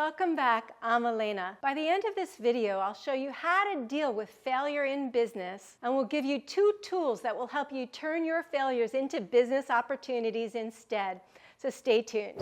Welcome back. I'm Alaina. By the end of this video, I'll show you how to deal with failure in business, and we'll give you 2 tools that will help you turn your failures into business opportunities instead. So stay tuned.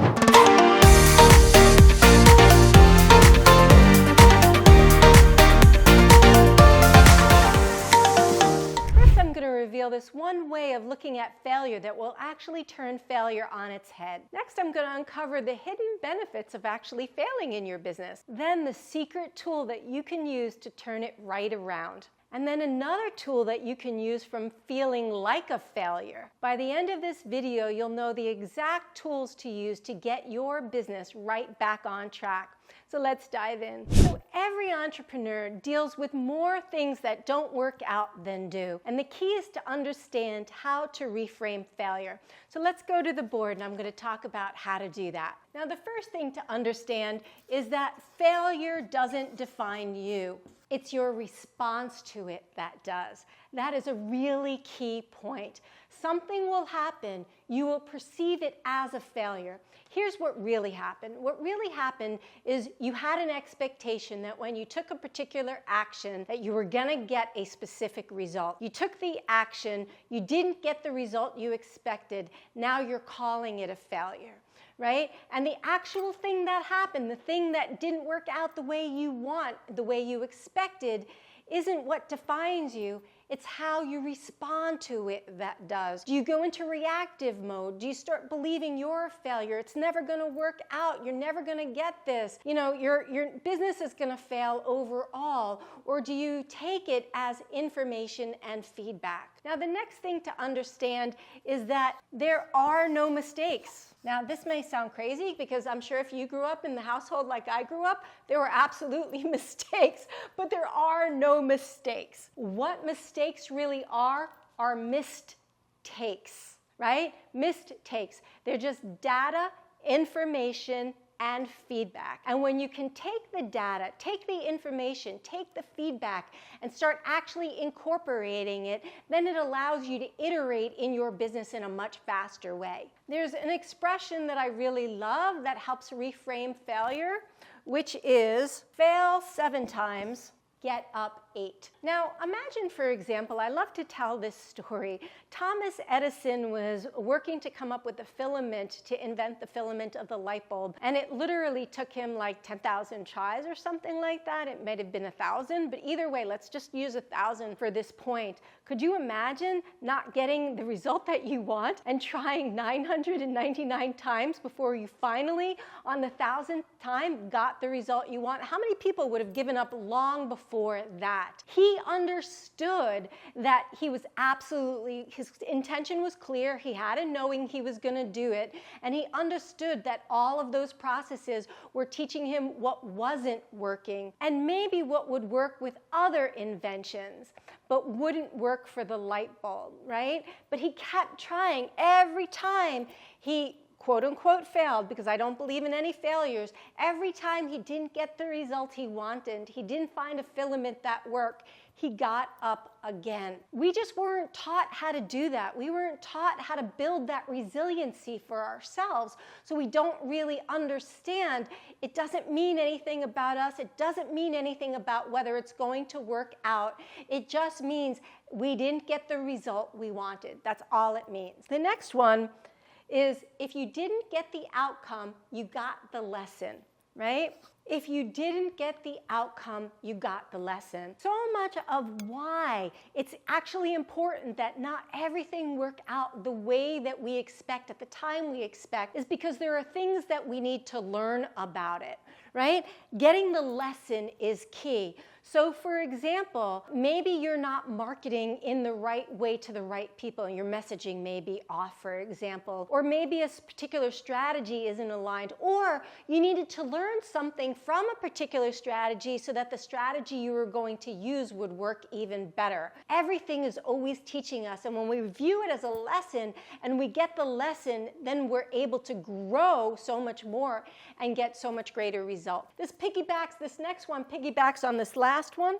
I'm going to reveal this one way of looking at failure that will actually turn failure on its head. Next, I'm going to uncover the hidden benefits of actually failing in your business. Then the secret tool that you can use to turn it right around. And then another tool that you can use from feeling like a failure. By the end of this video, you'll know the exact tools to use to get your business right back on track. So let's dive in. So every entrepreneur deals with more things that don't work out than do. And the key is to understand how to reframe failure. So let's go to the board, and I'm going to talk about how to do that. Now, the first thing to understand is that failure doesn't define you. It's your response to it that does. That is a really key point. Something will happen. You will perceive it as a failure. Here's what really happened. What really happened is you had an expectation that when you took a particular action that you were going to get a specific result. You took the action, you didn't get the result you expected. Now you're calling it a failure. Right? And the actual thing that happened, the thing that didn't work out the way you want, the way you expected, isn't what defines you. It's how you respond to it that does. Do you go into reactive mode? Do you start believing you're a failure? It's never going to work out. You're never going to get this. You know, your business is going to fail overall. Or do you take it as information and feedback? Now, the next thing to understand is that there are no mistakes. Now, this may sound crazy because I'm sure if you grew up in the household like I grew up, there were absolutely mistakes, but there are no mistakes. What mistakes really are missed takes, right? Missed takes. They're just data, information, and feedback. And when you can take the data, take the information, take the feedback, and start actually incorporating it, then it allows you to iterate in your business in a much faster way. There's an expression that I really love that helps reframe failure, which is fail 7 times, get up 8. Now, imagine, for example, I love to tell this story. Thomas Edison was working to come up with the filament to invent the filament of the light bulb, and it literally took him like 10,000 tries or something like that. It might have been 1,000, but either way, let's just use 1,000 for this point. Could you imagine not getting the result that you want and trying 999 times before you finally, on the 1,000th time, got the result you want? How many people would have given up long before that? He understood that he was absolutely, his intention was clear, he had a knowing he was going to do it, and he understood that all of those processes were teaching him what wasn't working, and maybe what would work with other inventions, but wouldn't work for the light bulb, right? But he kept trying. Every time he quote-unquote failed, because I don't believe in any failures, every time he didn't get the result he wanted, he didn't find a filament that worked, he got up again. We just weren't taught how to do that. We weren't taught how to build that resiliency for ourselves, so we don't really understand. It doesn't mean anything about us. It doesn't mean anything about whether it's going to work out. It just means we didn't get the result we wanted. That's all it means. The next one is if you didn't get the outcome, you got the lesson, right? If you didn't get the outcome, you got the lesson. So much of why it's actually important that not everything work out the way that we expect at the time we expect is because there are things that we need to learn about it, right? Getting the lesson is key. So for example, maybe you're not marketing in the right way to the right people and your messaging may be off, for example, or maybe a particular strategy isn't aligned, or you needed to learn something from a particular strategy so that the strategy you were going to use would work even better. Everything is always teaching us, and when we view it as a lesson and we get the lesson, then we're able to grow so much more and get so much greater results. This next one piggybacks on this last one,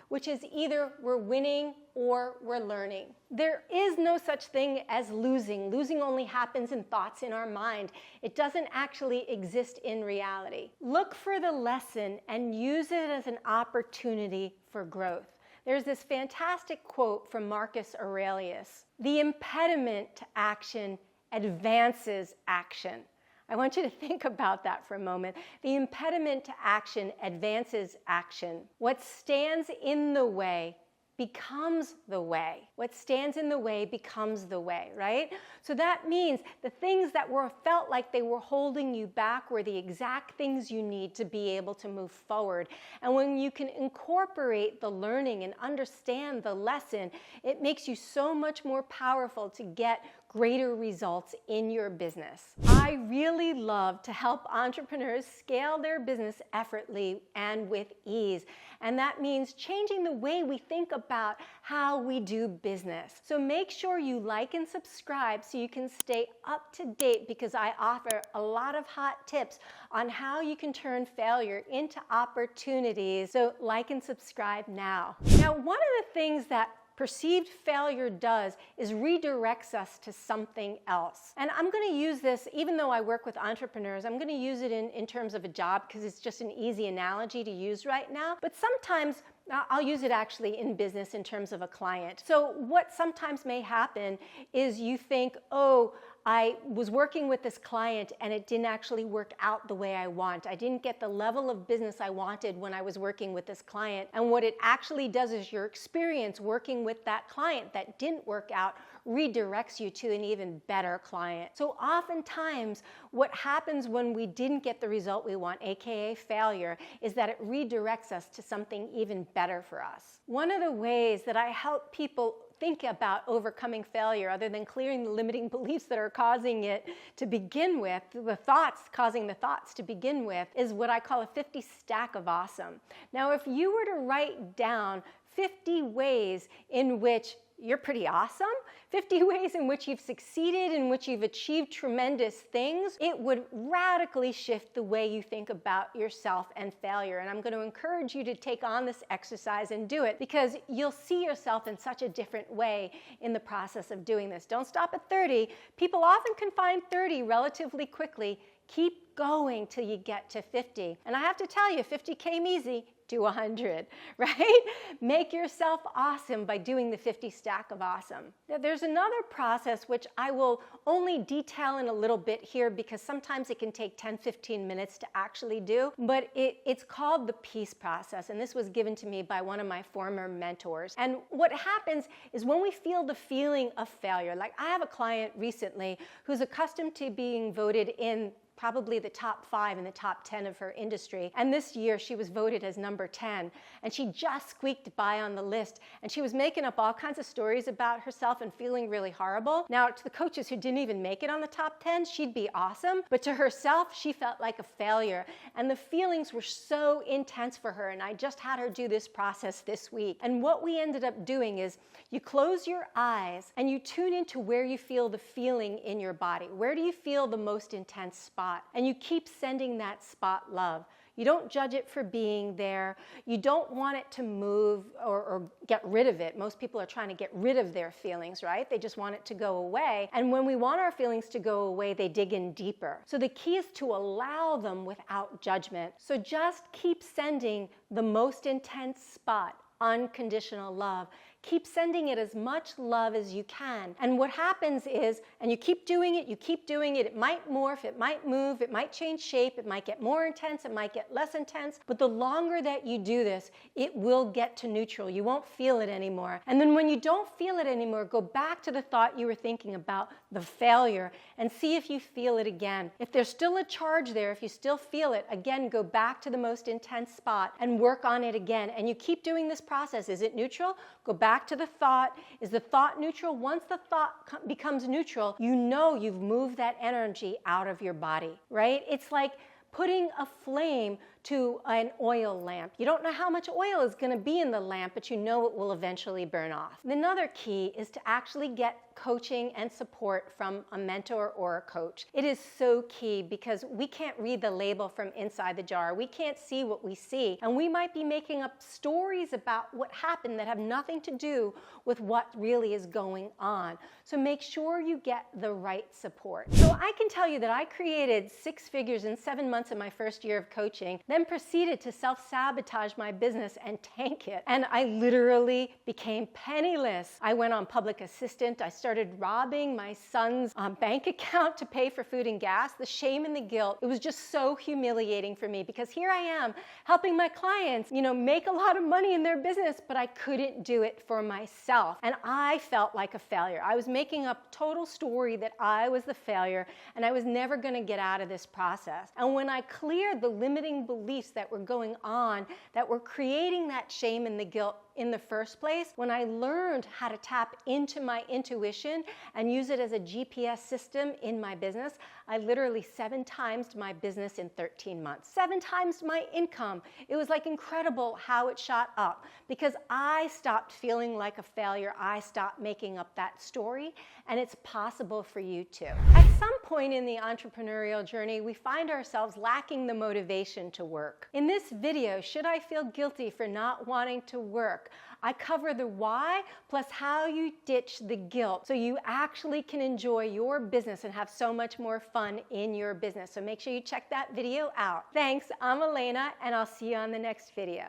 which is either we're winning or we're learning. There is no such thing as losing. Losing only happens in thoughts in our mind. It doesn't actually exist in reality. Look for the lesson and use it as an opportunity for growth. There's this fantastic quote from Marcus Aurelius: "The impediment to action advances action." I want you to think about that for a moment. The impediment to action advances action. What stands in the way becomes the way. What stands in the way becomes the way, right? So that means the things that felt like they were holding you back were the exact things you need to be able to move forward. And when you can incorporate the learning and understand the lesson, it makes you so much more powerful to get greater results in your business. I really love to help entrepreneurs scale their business effortlessly and with ease. And that means changing the way we think about how we do business. So make sure you like and subscribe so you can stay up to date, because I offer a lot of hot tips on how you can turn failure into opportunities. So like and subscribe now. Now, one of the things that perceived failure does is redirects us to something else. And I'm going to use this, even though I work with entrepreneurs, I'm going to use it in terms of a job because it's just an easy analogy to use right now. But sometimes I'll use it actually in business in terms of a client. So what sometimes may happen is you think, oh, I was working with this client and it didn't actually work out the way I want. I didn't get the level of business I wanted when I was working with this client. And what it actually does is your experience working with that client that didn't work out redirects you to an even better client. So oftentimes what happens when we didn't get the result we want, aka failure, is that it redirects us to something even better for us. One of the ways that I help people think about overcoming failure, other than clearing the limiting beliefs that are causing it to begin with, the thoughts causing the thoughts to begin with, is what I call a 50 stack of awesome. Now, if you were to write down 50 ways in which you're pretty awesome, 50 ways in which you've succeeded, in which you've achieved tremendous things, it would radically shift the way you think about yourself and failure. And I'm going to encourage you to take on this exercise and do it, because you'll see yourself in such a different way in the process of doing this. Don't stop at 30. People often can find 30 relatively quickly. Keep going till you get to 50. And I have to tell you, 50 came easy. Do 100, right? Make yourself awesome by doing the 50 stack of awesome. Now, there's another process which I will only detail in a little bit here, because sometimes it can take 10-15 minutes to actually do, but it's called the peace process, and this was given to me by one of my former mentors. And what happens is when we feel the feeling of failure, like I have a client recently who's accustomed to being voted in probably the top 5 and the top 10 of her industry. And this year she was voted as number 10. And she just squeaked by on the list. And she was making up all kinds of stories about herself and feeling really horrible. Now, to the coaches who didn't even make it on the top 10, she'd be awesome. But to herself, she felt like a failure. And the feelings were so intense for her. And I just had her do this process this week. And what we ended up doing is you close your eyes and you tune into where you feel the feeling in your body. Where do you feel the most intense spot? And you keep sending that spot love. You don't judge it for being there. You don't want it to move or get rid of it. Most people are trying to get rid of their feelings, right? They just want it to go away. And when we want our feelings to go away, they dig in deeper. So the key is to allow them without judgment. So just keep sending the most intense spot unconditional love. Keep sending it as much love as you can. And what happens is, and you keep doing it, it might morph, it might move, it might change shape, it might get more intense, it might get less intense, but the longer that you do this, it will get to neutral. You won't feel it anymore. And then when you don't feel it anymore, go back to the thought you were thinking about, the failure, and see if you feel it again. If there's still a charge there, if you still feel it, again, go back to the most intense spot and work on it again. And you keep doing this process. Is it neutral? Go back to the thought. Is the thought neutral? Once the thought becomes neutral, you know you've moved that energy out of your body, right? It's like putting a flame to an oil lamp. You don't know how much oil is going to be in the lamp, but you know it will eventually burn off. Another key is to actually get coaching and support from a mentor or a coach. It is so key because we can't read the label from inside the jar. We can't see what we see, and we might be making up stories about what happened that have nothing to do with what really is going on. So make sure you get the right support. So I can tell you that I created 6 figures in 7 months of my first year of coaching, then proceeded to self-sabotage my business and tank it. And I literally became penniless. I went on public assistant. I started robbing my son's bank account to pay for food and gas. The shame and the guilt, it was just so humiliating for me because here I am helping my clients, make a lot of money in their business, but I couldn't do it for myself. And I felt like a failure. I was making up total story that I was the failure and I was never going to get out of this process. And when I cleared the limiting beliefs that were going on, that were creating that shame and the guilt in the first place, when I learned how to tap into my intuition and use it as a GPS system in my business, I literally 7 times my business in 13 months. 7 times my income. It was like incredible how it shot up because I stopped feeling like a failure. I stopped making up that story, and it's possible for you too. At some point in the entrepreneurial journey, we find ourselves lacking the motivation to work. In this video, should I feel guilty for not wanting to work? I cover the why plus how you ditch the guilt so you actually can enjoy your business and have so much more fun in your business. So make sure you check that video out. Thanks, I'm Alaina, and I'll see you on the next video.